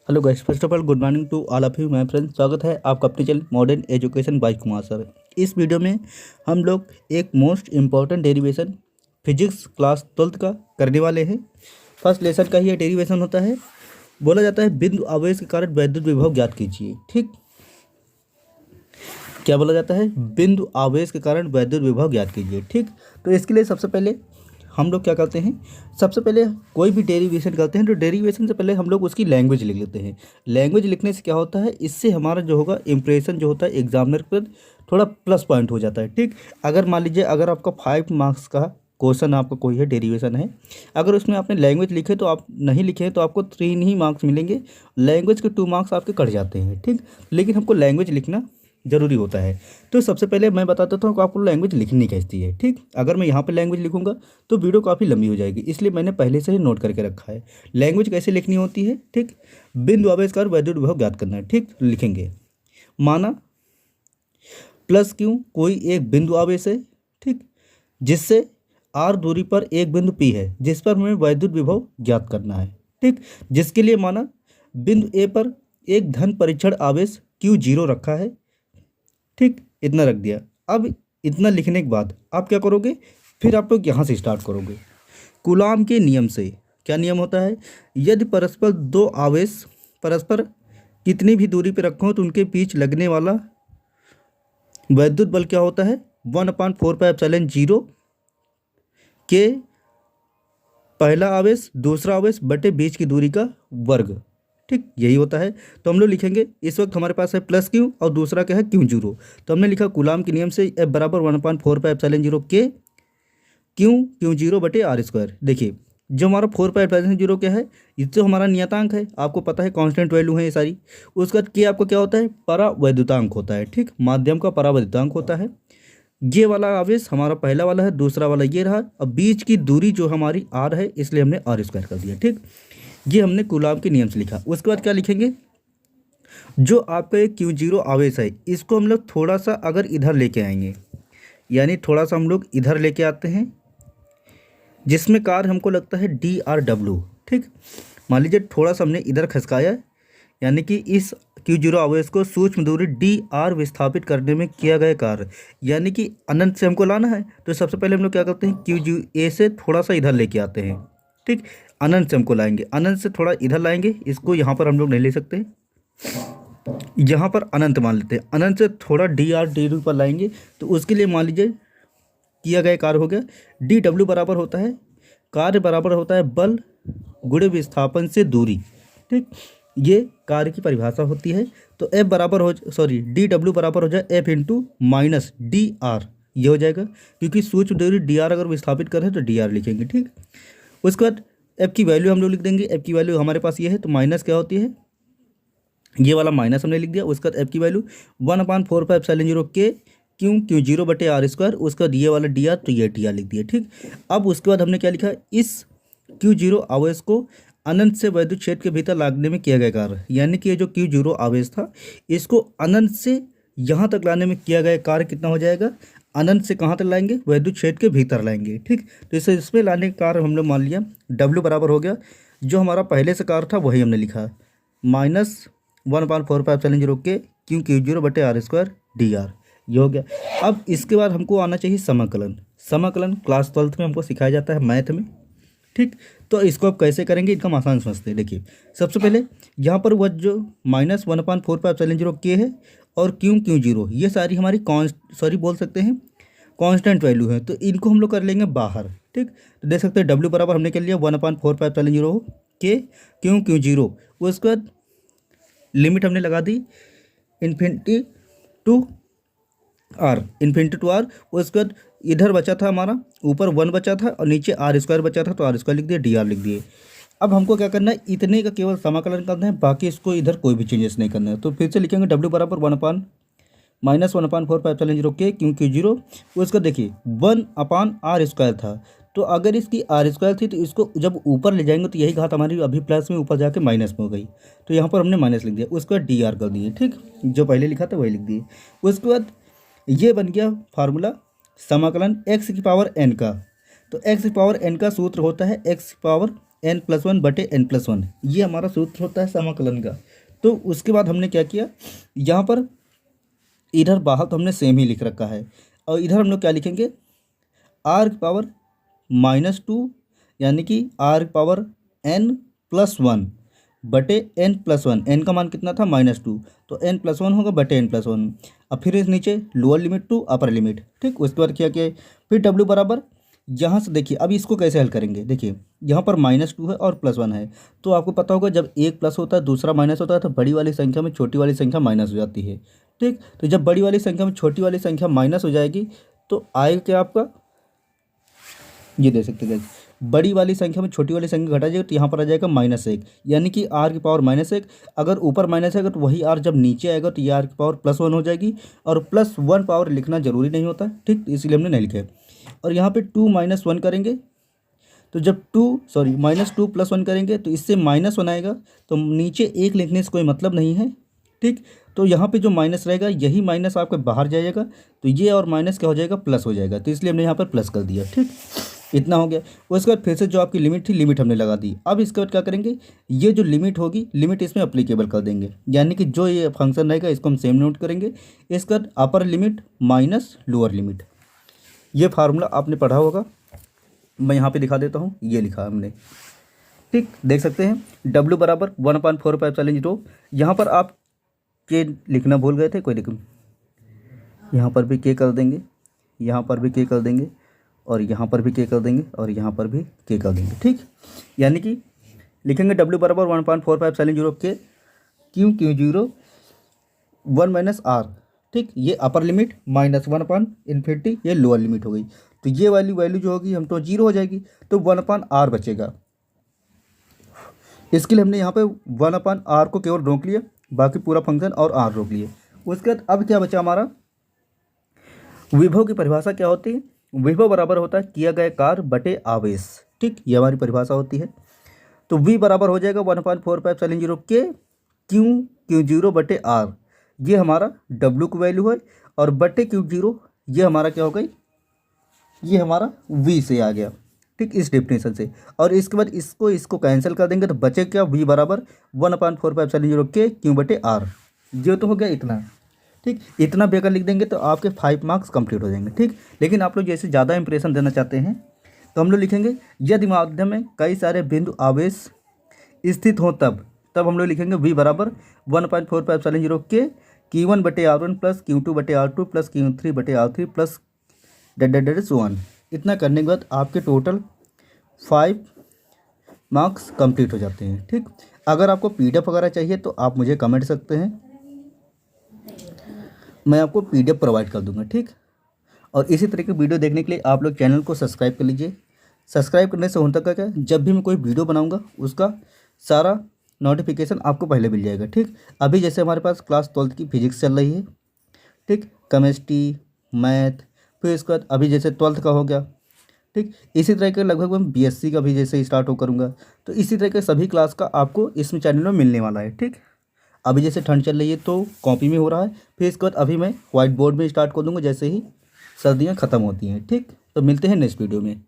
Hello guys, first of all good morning to all of you my friends. स्वागत है आपका अपने channel modern education by Kumar sir. इस video में हम लोग एक most important derivation physics class 12th का करने वाले हैं। फर्स्ट लेसन का ही ये डेरिवेशन होता है। बोला जाता है बिंदु आवेश के कारण वैद्युत विभव ज्ञात कीजिए। ठीक, क्या बोला जाता है? बिंदु आवेश के कारण वैद्युत विभव ज्ञात कीजिए। ठीक, तो इसके लिए सबसे पहले हम लोग क्या करते हैं, सबसे पहले कोई भी डेरिवेशन करते हैं तो डेरिवेशन से पहले हम लोग उसकी लैंग्वेज लिख लेते हैं। लैंग्वेज लिखने से क्या होता है, इससे हमारा जो होगा इम्प्रेशन जो होता है एग्जामिनर पर थोड़ा प्लस पॉइंट हो जाता है। ठीक, अगर मान लीजिए अगर आपका 5 मार्क्स का क्वेश्चन आपका कोई है डेरिवेशन है, अगर उसमें आपने लैंग्वेज लिखे तो आप नहीं लिखे तो आपको 3 ही मार्क्स मिलेंगे। लैंग्वेज के 2 मार्क्स आपके कट जाते हैं। ठीक, लेकिन हमको लैंग्वेज लिखना ज़रूरी होता है। तो सबसे पहले मैं बता देता हूँ कि आपको लैंग्वेज लिखनी कैसी है। ठीक, अगर मैं यहाँ पे लैंग्वेज लिखूंगा तो वीडियो काफ़ी लंबी हो जाएगी, इसलिए मैंने पहले से ही नोट करके रखा है लैंग्वेज कैसे लिखनी होती है। ठीक, बिंदु आवेश का वैद्युत विभव ज्ञात करना है। ठीक, लिखेंगे माना प्लस क्यू कोई एक बिंदु आवेश है। ठीक, जिससे आर दूरी पर एक बिंदु पी है जिस पर हमें वैद्युत विभव ज्ञात करना है। ठीक, जिसके लिए माना बिंदु ए पर एक धन परीक्षण आवेश Q0 रखा है। ठीक, इतना रख दिया। अब इतना लिखने के बाद आप क्या करोगे, फिर आप लोग यहाँ से स्टार्ट करोगे कूलॉम के नियम से। क्या नियम होता है? यदि परस्पर दो आवेश परस्पर कितनी भी दूरी पर रखो तो उनके बीच लगने वाला वैद्युत बल क्या होता है, 1/4πε0 के पहला आवेश दूसरा आवेश बटे बीच की दूरी का वर्ग। ठीक, यही होता है। तो हम लोग लिखेंगे इस वक्त हमारे पास है प्लस क्यू और दूसरा क्या है Q0। तो हमने लिखा कूलॉम के नियम से F बराबर 1/4πε0 के Q0 बटे R²। देखिए जो हमारा 4πε0 क्या है, ये तो हमारा नियतांक है, आपको पता है कांस्टेंट वैल्यू है ये सारी। उसका के आपको क्या होता है, परावैद्युतांक होता है। ठीक, माध्यम का परावैद्युतांक होता है। ये वाला आवेश हमारा पहला वाला है, दूसरा वाला ये रहा। अब बीच की दूरी जो हमारी R है इसलिए हमने R² कर दिया। ठीक, ये हमने कूलॉम के नियम से लिखा। उसके बाद क्या लिखेंगे, जो आपका एक Q0 आवेश है इसको हम लोग थोड़ा सा अगर इधर लेके आएंगे, यानी थोड़ा सा हम लोग इधर लेके आते हैं जिसमें कार्य हमको लगता है DRW। ठीक, मान लीजिए थोड़ा सा हमने इधर खसकाया, यानी कि इस Q0 आवेश को सूक्ष्म दूरी DR विस्थापित करने में किया गया कार्य, यानी कि अनंत से हमको लाना है। तो सबसे पहले हम लोग क्या करते हैं, QA से थोड़ा सा इधर लेके आते हैं। ठीक, अनंत से हमको लाएंगे, अनंत से थोड़ा इधर लाएंगे, इसको यहाँ पर हम लोग नहीं ले सकते, यहाँ पर अनंत मान लेते हैं। अनंत से थोड़ा DRW पर लाएंगे तो उसके लिए मान लीजिए किया गया कार्य हो गया DW बराबर होता है, कार्य बराबर होता है बल गुणे विस्थापन से दूरी। ठीक, ये कार्य की परिभाषा होती है। तो F बराबर हो DW बराबर हो जाए F इंटू माइनस DR, ये हो जाएगा क्योंकि सूक्ष्म दूरी DR अगर विस्थापित करें तो DR लिखेंगे। ठीक, उसके बाद F की वैल्यू हम लोग लिख देंगे। F की वैल्यू हमारे पास ये है, तो माइनस क्या होती है, ये वाला माइनस हमने लिख दिया। उसके बाद F की वैल्यू 1/4πε0 के Q0 बटे R²। उसके बाद ये वाला DR, तो ये DR लिख दिया। ठीक, अब उसके बाद हमने क्या लिखा, इस Q0 आवेश को अनंत से वैद्युत क्षेत्र के भीतर लाने में किया गया कार्य, यानी कि ये जो Q0 आवेश था इसको अनंत से यहाँ तक लाने में किया गया कार्य कितना हो जाएगा, अनंत से कहाँ तक लाएंगे, वैद्युत क्षेत्र के भीतर लाएंगे। ठीक, तो इसे इसमें लाने का कार्य हमने मान लिया W बराबर हो गया, जो हमारा पहले से कार्य था वही हमने लिखा, -1/4πε0 के Q0 बटे R² DR, ये हो गया। अब इसके बाद हमको आना चाहिए समाकलन। समाकलन क्लास 12th में हमको सिखाया जाता है मैथ में। ठीक, तो इसको आप कैसे करेंगे, इनका आसान समझते हैं। देखिए सबसे पहले यहाँ पर वह जो -1/4πε0 के है और Q0 ये सारी हमारी बोल सकते हैं कांस्टेंट वैल्यू है, तो इनको हम लोग कर लेंगे बाहर। ठीक, तो देख सकते हैं W बराबर हमने कर लिया 1/4πε0 के Q0। उसके बाद लिमिट हमने लगा दी इन्फिनिटी टू R। उसके बाद इधर बचा था हमारा, ऊपर 1 बचा था और नीचे R² बचा था, तो R² लिख दिया, DR लिख दिए। अब हमको क्या करना है, इतने का केवल समाकलन करना है, बाकी इसको इधर कोई भी चेंजेस नहीं करना है। तो फिर से लिखेंगे W बराबर -1/4πε0 के Q0। उसका देखिए 1/R² था, तो अगर इसकी R² थी तो इसको जब ऊपर ले जाएंगे तो यही घात हमारी अभी प्लस में ऊपर जाके माइनस में हो गई, तो यहाँ पर हमने माइनस लिख दिया। उसके बाद DR कर दिए। ठीक, जो पहले लिखा था वही लिख दिए। उसके बाद ये बन गया फार्मूला समाकलन x की पावर n का। तो x की पावर n का सूत्र होता है x की पावर n+1 बटे n+1, ये हमारा सूत्र होता है समाकलन का। तो उसके बाद हमने क्या किया, यहाँ पर इधर बाहर तो हमने सेम ही लिख रखा है, और इधर हम लोग क्या लिखेंगे, r⁻², यानी कि r⁻n+1 बटे n+1, n का मान कितना था -2, तो n+1 होगा बटे n+1। अब फिर इस नीचे lower limit to upper limit, ठीक। उसके बाद क्या किया, फिर w बराबर, यहाँ से देखिए अब इसको कैसे हल करेंगे, देखिए यहाँ पर -2 है और +1 है, तो आपको पता होगा जब एक प्लस होता है दूसरा माइनस होता है तो बड़ी वाली संख्या में छोटी वाली संख्या माइनस हो जाती है, ठीक। तो जब बड़ी वाली संख्या में छोटी वाली संख्या माइनस हो जाएगी तो आएगा क्या आपका, ये दे सकते हैं, बड़ी वाली संख्या में छोटी वाली संख्या घटा जाएगी तो यहाँ पर आ जाएगा -1, यानी कि r⁻⁻1। अगर ऊपर माइनस आएगा तो वही r जब नीचे आएगा तो ये r⁻+1 हो जाएगी, और +1 पावर लिखना जरूरी नहीं होता, ठीक, इसलिए हमने नहीं लिखा है। और यहाँ पे 2 - 1 करेंगे तो जब -2 + 1 करेंगे तो इससे -1 आएगा, तो नीचे 1 लिखने से कोई मतलब नहीं है, ठीक। तो यहाँ पे जो माइनस रहेगा यही माइनस आपके बाहर जाएगा, तो ये और माइनस क्या हो जाएगा, प्लस हो जाएगा, तो इसलिए हमने यहाँ पर प्लस कर दिया, ठीक। इतना हो गया। उसके बाद फिर से जो आपकी लिमिट थी, लिमिट हमने लगा दी। अब इसके बाद क्या करेंगे, ये जो लिमिट होगी, लिमिट इसमें अप्लीकेबल कर देंगे, यानी कि जो ये फंक्शन रहेगा इसको हम सेम नोट करेंगे। इसके बाद upper limit minus lower limit, ये फार्मूला आपने पढ़ा होगा, मैं यहाँ पे दिखा देता हूँ, ये लिखा हमने, ठीक। देख सकते हैं w बराबर 1/4πε0। यहाँ पर आप के लिखना भूल गए थे, कोई दिक्कत, यहाँ पर भी के कर देंगे, यहाँ पर भी के कर देंगे, और यहाँ पर भी के कर देंगे, और यहाँ पर भी के कर देंगे, ठीक। यानी कि लिखेंगे w बराबर 1/4πε0 के Q0 1 - r, ठीक। ये अपर लिमिट -1/∞, ये लोअर लिमिट हो गई, तो ये वैल्यू जो होगी हम तो 0 हो जाएगी, तो 1/r बचेगा। इसके लिए हमने यहाँ पे 1/r को केवल रोक लिया, बाकी पूरा फंक्शन और r रोक लिए। उसके बाद अब क्या बचा हमारा, विभव की परिभाषा क्या होती है, विभव बराबर होता है किया गया कार्य बटे आवेश, ठीक, ये हमारी परिभाषा होती है। तो v बराबर हो जाएगा 1/4πε0 के Q0 बटे r, ये हमारा w की वैल्यू है, और बटे Q0 ये हमारा क्या हो गई, ये हमारा v से आ गया, ठीक, इस डेफिनेशन से। और इसके बाद इसको कैंसिल कर देंगे तो बचे क्या, v बराबर 1/4πε0 के Q बटे r, ये तो हो गया इतना, ठीक। इतना बेकर लिख देंगे तो आपके 5 मार्क्स कंप्लीट हो जाएंगे, ठीक। लेकिन आप लोग जैसे ज़्यादा इंप्रेशन देना चाहते हैं तो हम लोग लिखेंगे यदि माध्यम में कई सारे बिंदु आवेश स्थित हो तब हम लोग लिखेंगे v बराबर 1/4πε0 के Q1 बटे r1 प्लस Q2 बटे r2 प्लस Q3 बटे r3 प्लस .. इतना करने के बाद आपके टोटल 5 मार्क्स कंप्लीट हो जाते हैं, ठीक। अगर आपको PDF वगैरह चाहिए तो आप मुझे कमेंट सकते हैं, मैं आपको PDF प्रोवाइड कर दूंगा, ठीक। और इसी तरह की वीडियो देखने के लिए आप लोग चैनल को सब्सक्राइब कर लीजिए। सब्सक्राइब करने से होता क्या, जब भी मैं कोई वीडियो बनाऊंगा उसका सारा नोटिफिकेशन आपको पहले मिल जाएगा, ठीक। अभी जैसे हमारे पास क्लास 12th की फिजिक्स चल रही है, ठीक, केमिस्ट्री, मैथ, फिर इसके बाद अभी जैसे 12th का हो गया, ठीक। इसी तरह के लगभग मैं BSc का भी जैसे स्टार्ट हो करूँगा, तो इसी तरह के सभी क्लास का आपको इसमें चैनल में मिलने वाला है, ठीक। अभी जैसे ठंड चल रही है तो कॉपी में हो रहा है, फिर इसके बाद अभी मैं व्हाइट बोर्ड में स्टार्ट कर दूँगा जैसे ही सर्दियाँ ख़त्म होती हैं, ठीक। तो मिलते हैं नेक्स्ट वीडियो में।